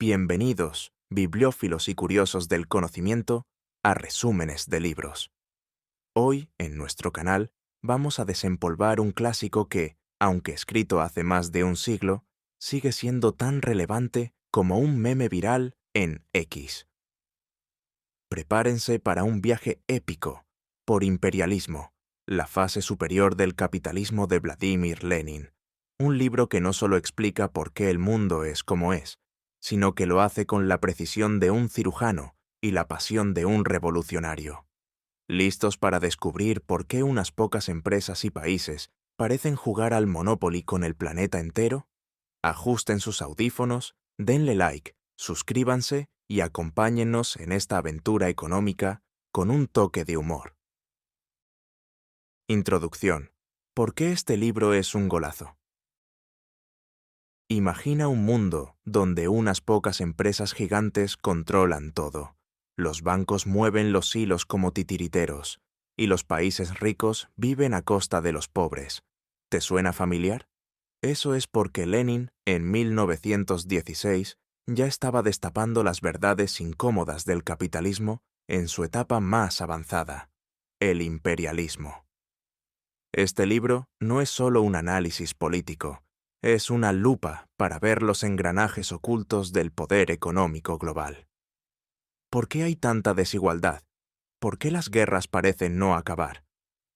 Bienvenidos, bibliófilos y curiosos del conocimiento, a Resúmenes de Libros. Hoy, en nuestro canal, vamos a desempolvar un clásico que, aunque escrito hace más de un siglo, sigue siendo tan relevante como un meme viral en X. Prepárense para un viaje épico por Imperialismo, la fase superior del capitalismo de Vladimir Lenin. Un libro que no solo explica por qué el mundo es como es, sino que lo hace con la precisión de un cirujano y la pasión de un revolucionario. ¿Listos para descubrir por qué unas pocas empresas y países parecen jugar al Monopoly con el planeta entero? Ajusten sus audífonos, denle like, suscríbanse y acompáñennos en esta aventura económica con un toque de humor. Introducción. ¿Por qué este libro es un golazo? Imagina un mundo donde unas pocas empresas gigantes controlan todo. Los bancos mueven los hilos como titiriteros, y los países ricos viven a costa de los pobres. ¿Te suena familiar? Eso es porque Lenin, en 1916, ya estaba destapando las verdades incómodas del capitalismo en su etapa más avanzada, el imperialismo. Este libro no es solo un análisis político, es una lupa para ver los engranajes ocultos del poder económico global. ¿Por qué hay tanta desigualdad? ¿Por qué las guerras parecen no acabar?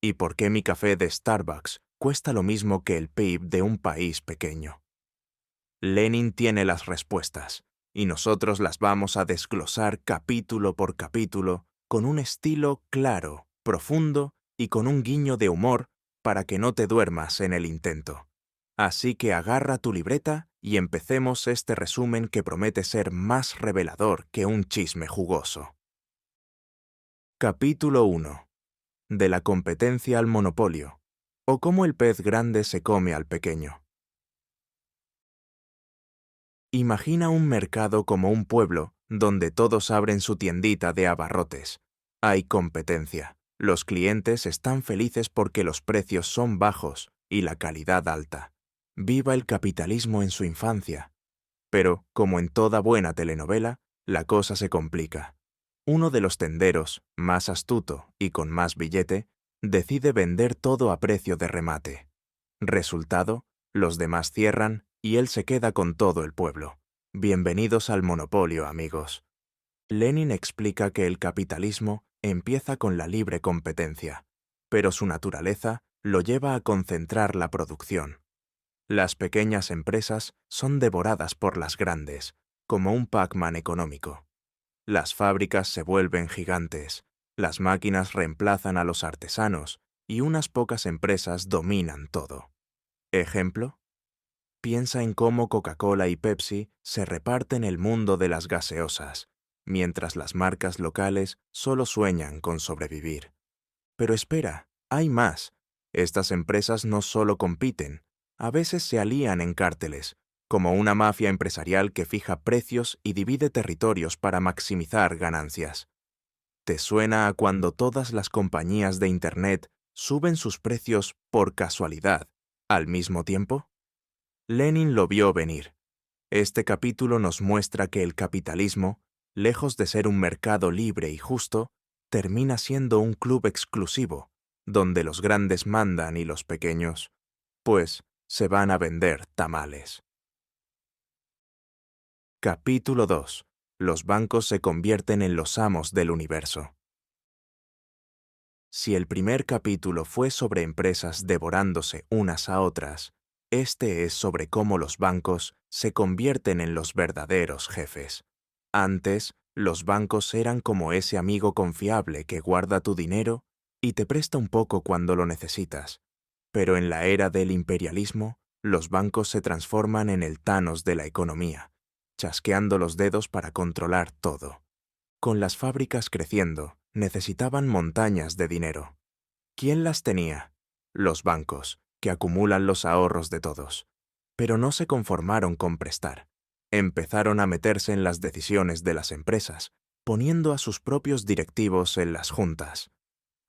¿Y por qué mi café de Starbucks cuesta lo mismo que el PIB de un país pequeño? Lenin tiene las respuestas, y nosotros las vamos a desglosar capítulo por capítulo con un estilo claro, profundo y con un guiño de humor para que no te duermas en el intento. Así que agarra tu libreta y empecemos este resumen que promete ser más revelador que un chisme jugoso. Capítulo 1. De la competencia al monopolio, o cómo el pez grande se come al pequeño. Imagina un mercado como un pueblo donde todos abren su tiendita de abarrotes. Hay competencia. Los clientes están felices porque los precios son bajos y la calidad alta. Viva el capitalismo en su infancia. Pero, como en toda buena telenovela, la cosa se complica. Uno de los tenderos, más astuto y con más billete, decide vender todo a precio de remate. Resultado, los demás cierran y él se queda con todo el pueblo. Bienvenidos al monopolio, amigos. Lenin explica que el capitalismo empieza con la libre competencia, pero su naturaleza lo lleva a concentrar la producción. Las pequeñas empresas son devoradas por las grandes, como un Pac-Man económico. Las fábricas se vuelven gigantes, las máquinas reemplazan a los artesanos y unas pocas empresas dominan todo. ¿Ejemplo? Piensa en cómo Coca-Cola y Pepsi se reparten el mundo de las gaseosas, mientras las marcas locales solo sueñan con sobrevivir. Pero espera, hay más. Estas empresas no solo compiten, a veces se alían en cárteles, como una mafia empresarial que fija precios y divide territorios para maximizar ganancias. ¿Te suena a cuando todas las compañías de Internet suben sus precios por casualidad al mismo tiempo? Lenin lo vio venir. Este capítulo nos muestra que el capitalismo, lejos de ser un mercado libre y justo, termina siendo un club exclusivo, donde los grandes mandan y los pequeños, pues, se van a vender tamales. Capítulo 2. Los bancos se convierten en los amos del universo. Si el primer capítulo fue sobre empresas devorándose unas a otras, este es sobre cómo los bancos se convierten en los verdaderos jefes. Antes, los bancos eran como ese amigo confiable que guarda tu dinero y te presta un poco cuando lo necesitas. Pero en la era del imperialismo, los bancos se transforman en el Thanos de la economía, chasqueando los dedos para controlar todo. Con las fábricas creciendo, necesitaban montañas de dinero. ¿Quién las tenía? Los bancos, que acumulan los ahorros de todos. Pero no se conformaron con prestar. Empezaron a meterse en las decisiones de las empresas, poniendo a sus propios directivos en las juntas.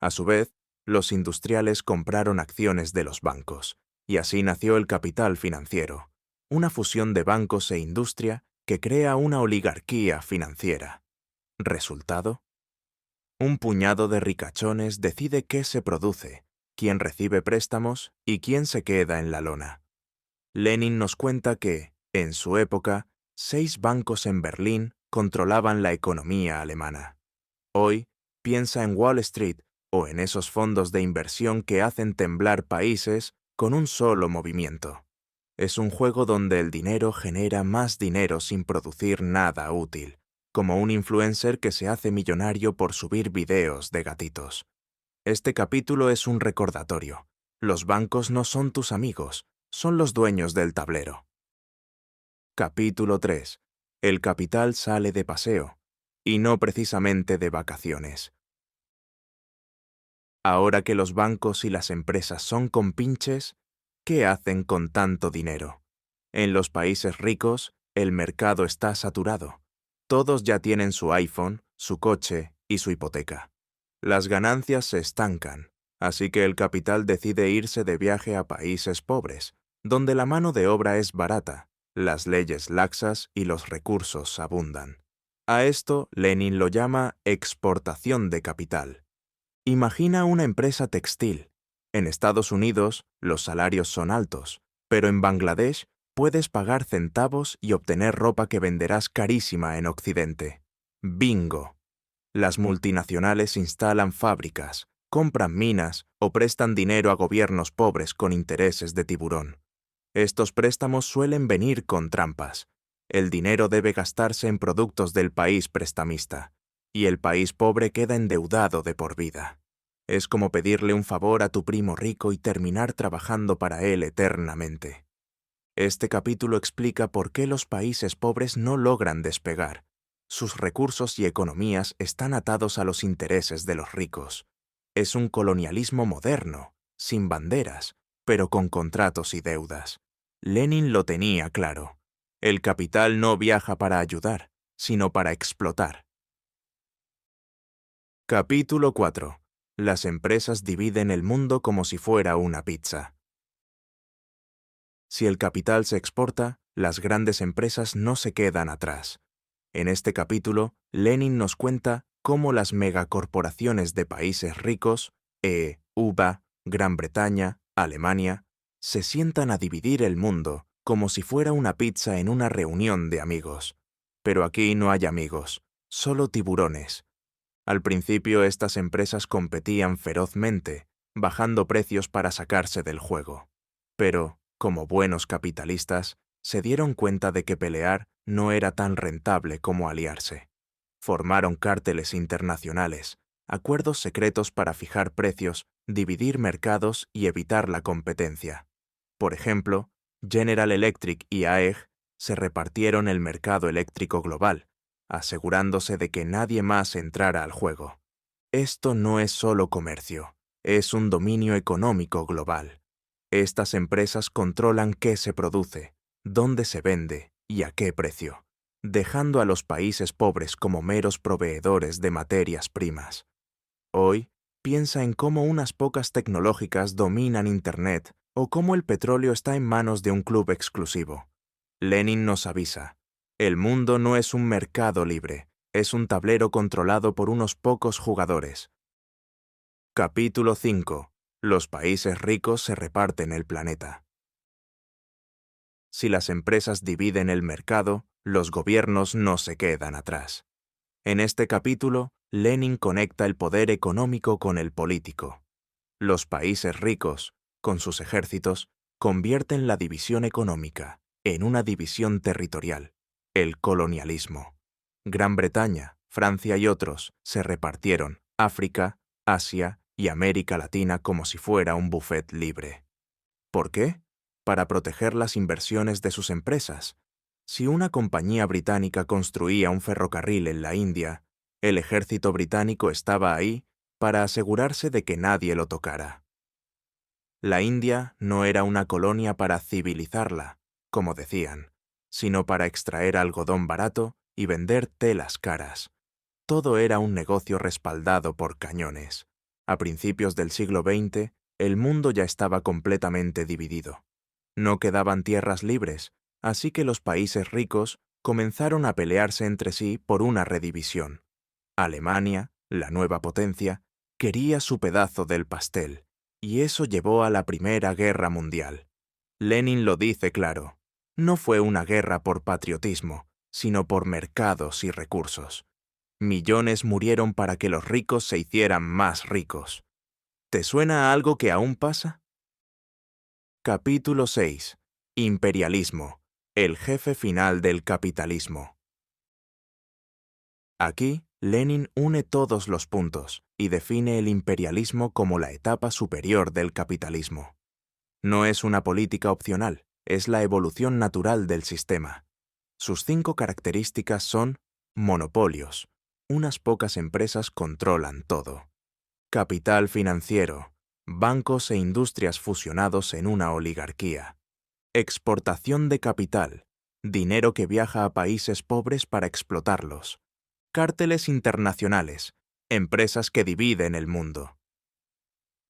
A su vez, los industriales compraron acciones de los bancos, y así nació el capital financiero, una fusión de bancos e industria que crea una oligarquía financiera. ¿Resultado? Un puñado de ricachones decide qué se produce, quién recibe préstamos y quién se queda en la lona. Lenin nos cuenta que, en su época, 6 bancos en Berlín controlaban la economía alemana. Hoy, piensa en Wall Street o en esos fondos de inversión que hacen temblar países con un solo movimiento. Es un juego donde el dinero genera más dinero sin producir nada útil, como un influencer que se hace millonario por subir videos de gatitos. Este capítulo es un recordatorio. Los bancos no son tus amigos, son los dueños del tablero. Capítulo 3. El capital sale de paseo, y no precisamente de vacaciones. Ahora que los bancos y las empresas son compinches, ¿qué hacen con tanto dinero? En los países ricos, el mercado está saturado. Todos ya tienen su iPhone, su coche y su hipoteca. Las ganancias se estancan, así que el capital decide irse de viaje a países pobres, donde la mano de obra es barata, las leyes laxas y los recursos abundan. A esto Lenin lo llama exportación de capital. Imagina una empresa textil. En Estados Unidos los salarios son altos, pero en Bangladesh puedes pagar centavos y obtener ropa que venderás carísima en Occidente. ¡Bingo! Las multinacionales instalan fábricas, compran minas o prestan dinero a gobiernos pobres con intereses de tiburón. Estos préstamos suelen venir con trampas. El dinero debe gastarse en productos del país prestamista, y el país pobre queda endeudado de por vida. Es como pedirle un favor a tu primo rico y terminar trabajando para él eternamente. Este capítulo explica por qué los países pobres no logran despegar. Sus recursos y economías están atados a los intereses de los ricos. Es un colonialismo moderno, sin banderas, pero con contratos y deudas. Lenin lo tenía claro. El capital no viaja para ayudar, sino para explotar. Capítulo 4. Las empresas dividen el mundo como si fuera una pizza. Si el capital se exporta, las grandes empresas no se quedan atrás. En este capítulo, Lenin nos cuenta cómo las megacorporaciones de países ricos, UBA, Gran Bretaña, Alemania, se sientan a dividir el mundo como si fuera una pizza en una reunión de amigos. Pero aquí no hay amigos, solo tiburones. Al principio estas empresas competían ferozmente, bajando precios para sacarse del juego. Pero, como buenos capitalistas, se dieron cuenta de que pelear no era tan rentable como aliarse. Formaron cárteles internacionales, acuerdos secretos para fijar precios, dividir mercados y evitar la competencia. Por ejemplo, General Electric y AEG se repartieron el mercado eléctrico global, asegurándose de que nadie más entrara al juego. Esto no es solo comercio, es un dominio económico global. Estas empresas controlan qué se produce, dónde se vende y a qué precio, dejando a los países pobres como meros proveedores de materias primas. Hoy, piensa en cómo unas pocas tecnológicas dominan Internet o cómo el petróleo está en manos de un club exclusivo. Lenin nos avisa: el mundo no es un mercado libre, es un tablero controlado por unos pocos jugadores. Capítulo 5. Los países ricos se reparten el planeta. Si las empresas dividen el mercado, los gobiernos no se quedan atrás. En este capítulo, Lenin conecta el poder económico con el político. Los países ricos, con sus ejércitos, convierten la división económica en una división territorial, el colonialismo. Gran Bretaña, Francia y otros se repartieron África, Asia y América Latina como si fuera un buffet libre. ¿Por qué? Para proteger las inversiones de sus empresas. Si una compañía británica construía un ferrocarril en la India, el ejército británico estaba ahí para asegurarse de que nadie lo tocara. La India no era una colonia para civilizarla, como decían, sino para extraer algodón barato y vender telas caras. Todo era un negocio respaldado por cañones. A principios del siglo XX, el mundo ya estaba completamente dividido. No quedaban tierras libres, así que los países ricos comenzaron a pelearse entre sí por una redivisión. Alemania, la nueva potencia, quería su pedazo del pastel, y eso llevó a la Primera Guerra Mundial. Lenin lo dice claro, no fue una guerra por patriotismo, sino por mercados y recursos. Millones murieron para que los ricos se hicieran más ricos. ¿Te suena a algo que aún pasa? Capítulo 6. Imperialismo. El jefe final del capitalismo. Aquí, Lenin une todos los puntos y define el imperialismo como la etapa superior del capitalismo. No es una política opcional, es la evolución natural del sistema. Sus 5 características son monopolios. Unas pocas empresas controlan todo. Capital financiero. Bancos e industrias fusionados en una oligarquía. Exportación de capital. Dinero que viaja a países pobres para explotarlos. Cárteles internacionales. Empresas que dividen el mundo.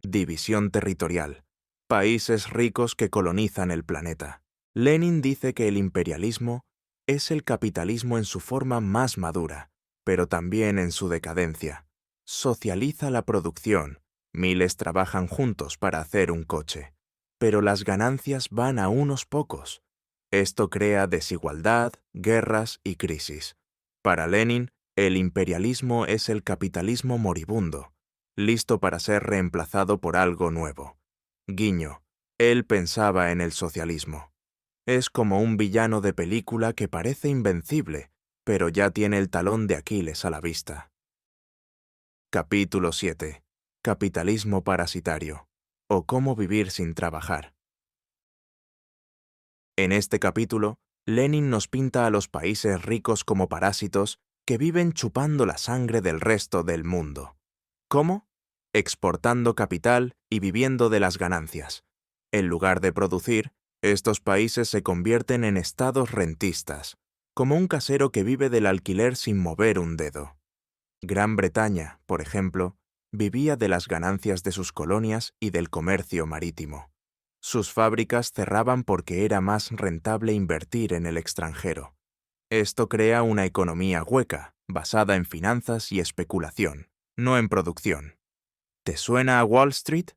División territorial. Países ricos que colonizan el planeta. Lenin dice que el imperialismo es el capitalismo en su forma más madura, pero también en su decadencia. Socializa la producción. Miles trabajan juntos para hacer un coche, pero las ganancias van a unos pocos. Esto crea desigualdad, guerras y crisis. Para Lenin, el imperialismo es el capitalismo moribundo, listo para ser reemplazado por algo nuevo. Guiño, él pensaba en el socialismo. Es como un villano de película que parece invencible, pero ya tiene el talón de Aquiles a la vista. Capítulo 7. Capitalismo parasitario, o cómo vivir sin trabajar. En este capítulo, Lenin nos pinta a los países ricos como parásitos que viven chupando la sangre del resto del mundo. ¿Cómo? Exportando capital y viviendo de las ganancias. En lugar de producir, estos países se convierten en estados rentistas, como un casero que vive del alquiler sin mover un dedo. Gran Bretaña, por ejemplo, vivía de las ganancias de sus colonias y del comercio marítimo. Sus fábricas cerraban porque era más rentable invertir en el extranjero. Esto crea una economía hueca, basada en finanzas y especulación, no en producción. ¿Te suena a Wall Street?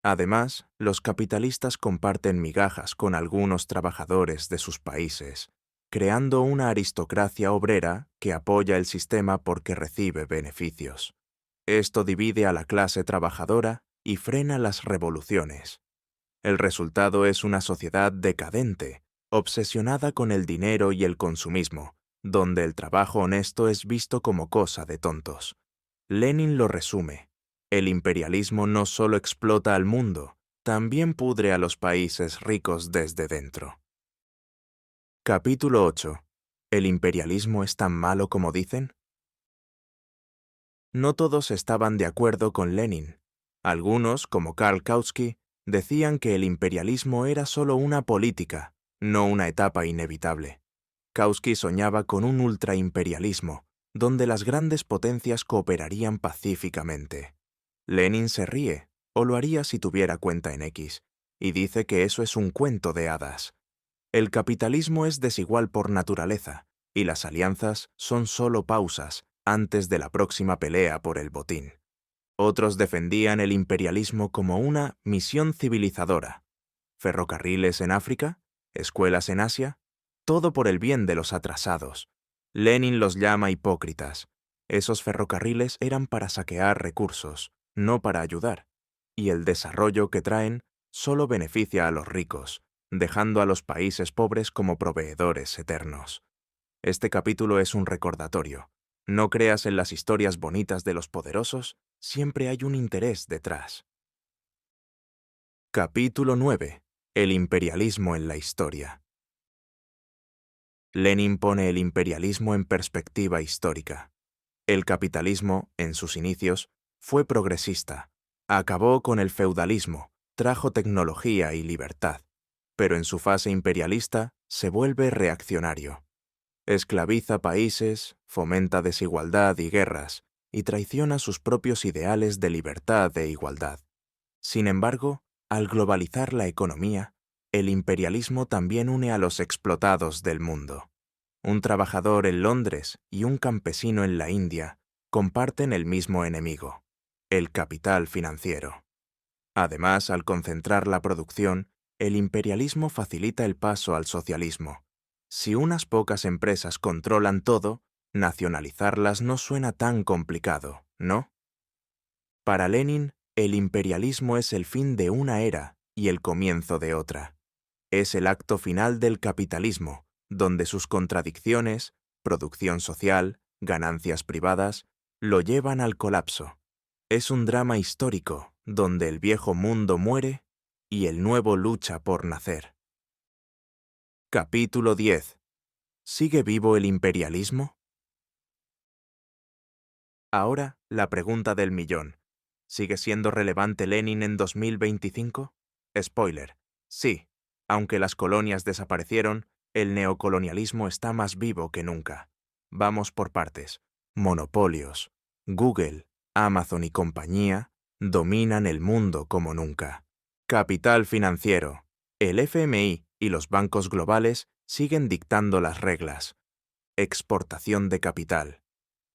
Además, los capitalistas comparten migajas con algunos trabajadores de sus países, creando una aristocracia obrera que apoya el sistema porque recibe beneficios. Esto divide a la clase trabajadora y frena las revoluciones. El resultado es una sociedad decadente, obsesionada con el dinero y el consumismo, donde el trabajo honesto es visto como cosa de tontos. Lenin lo resume. El imperialismo no solo explota al mundo, también pudre a los países ricos desde dentro. Capítulo 8. ¿El imperialismo es tan malo como dicen? No todos estaban de acuerdo con Lenin. Algunos, como Karl Kautsky, decían que el imperialismo era solo una política, no una etapa inevitable. Kautsky soñaba con un ultraimperialismo, donde las grandes potencias cooperarían pacíficamente. Lenin se ríe, o lo haría si tuviera cuenta en X, y dice que eso es un cuento de hadas. El capitalismo es desigual por naturaleza, y las alianzas son solo pausas antes de la próxima pelea por el botín. Otros defendían el imperialismo como una misión civilizadora. Ferrocarriles en África, escuelas en Asia, todo por el bien de los atrasados. Lenin los llama hipócritas. Esos ferrocarriles eran para saquear recursos, no para ayudar, y el desarrollo que traen solo beneficia a los ricos, dejando a los países pobres como proveedores eternos. Este capítulo es un recordatorio. No creas en las historias bonitas de los poderosos, siempre hay un interés detrás. Capítulo 9. El imperialismo en la historia. Lenin pone el imperialismo en perspectiva histórica. El capitalismo, en sus inicios, fue progresista. Acabó con el feudalismo, trajo tecnología y libertad. Pero en su fase imperialista se vuelve reaccionario. Esclaviza países, fomenta desigualdad y guerras, y traiciona sus propios ideales de libertad e igualdad. Sin embargo, al globalizar la economía, el imperialismo también une a los explotados del mundo. Un trabajador en Londres y un campesino en la India comparten el mismo enemigo, el capital financiero. Además, al concentrar la producción, el imperialismo facilita el paso al socialismo. Si unas pocas empresas controlan todo, nacionalizarlas no suena tan complicado, ¿no? Para Lenin, el imperialismo es el fin de una era y el comienzo de otra. Es el acto final del capitalismo, donde sus contradicciones, producción social, ganancias privadas, lo llevan al colapso. Es un drama histórico, donde el viejo mundo muere y el nuevo lucha por nacer. Capítulo 10. ¿Sigue vivo el imperialismo? Ahora, la pregunta del millón. ¿Sigue siendo relevante Lenin en 2025? Spoiler. Sí. Aunque las colonias desaparecieron, el neocolonialismo está más vivo que nunca. Vamos por partes. Monopolios. Google, Amazon y compañía dominan el mundo como nunca. Capital financiero. El FMI y los bancos globales siguen dictando las reglas. Exportación de capital.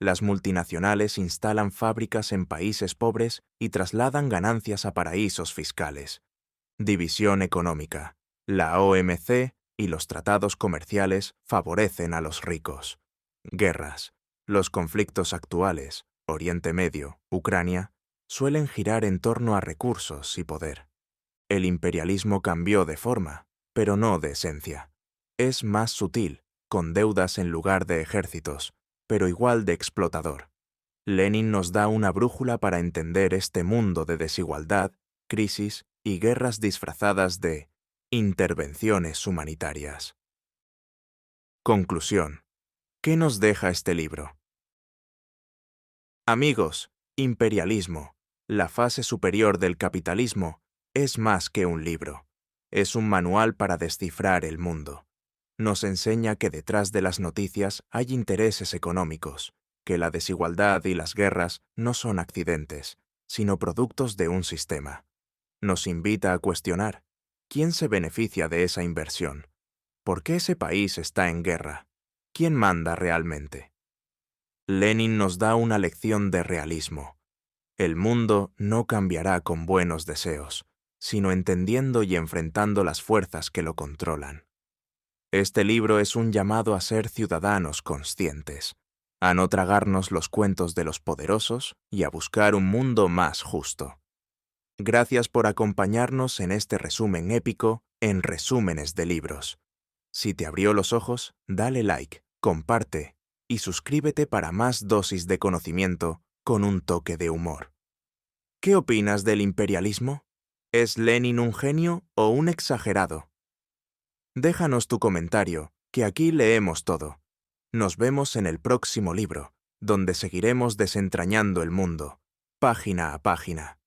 Las multinacionales instalan fábricas en países pobres y trasladan ganancias a paraísos fiscales. División económica. La OMC y los tratados comerciales favorecen a los ricos. Guerras. Los conflictos actuales, Oriente Medio, Ucrania, suelen girar en torno a recursos y poder. El imperialismo cambió de forma, pero no de esencia. Es más sutil, con deudas en lugar de ejércitos, pero igual de explotador. Lenin nos da una brújula para entender este mundo de desigualdad, crisis y guerras disfrazadas de intervenciones humanitarias. Conclusión. ¿Qué nos deja este libro? Amigos, imperialismo, la fase superior del capitalismo, es más que un libro. Es un manual para descifrar el mundo. Nos enseña que detrás de las noticias hay intereses económicos, que la desigualdad y las guerras no son accidentes, sino productos de un sistema. Nos invita a cuestionar, ¿quién se beneficia de esa inversión? ¿Por qué ese país está en guerra? ¿Quién manda realmente? Lenin nos da una lección de realismo. El mundo no cambiará con buenos deseos, sino entendiendo y enfrentando las fuerzas que lo controlan. Este libro es un llamado a ser ciudadanos conscientes, a no tragarnos los cuentos de los poderosos y a buscar un mundo más justo. Gracias por acompañarnos en este resumen épico en Resúmenes de Libros. Si te abrió los ojos, dale like, comparte y suscríbete para más dosis de conocimiento con un toque de humor. ¿Qué opinas del imperialismo? ¿Es Lenin un genio o un exagerado? Déjanos tu comentario, que aquí leemos todo. Nos vemos en el próximo libro, donde seguiremos desentrañando el mundo, página a página.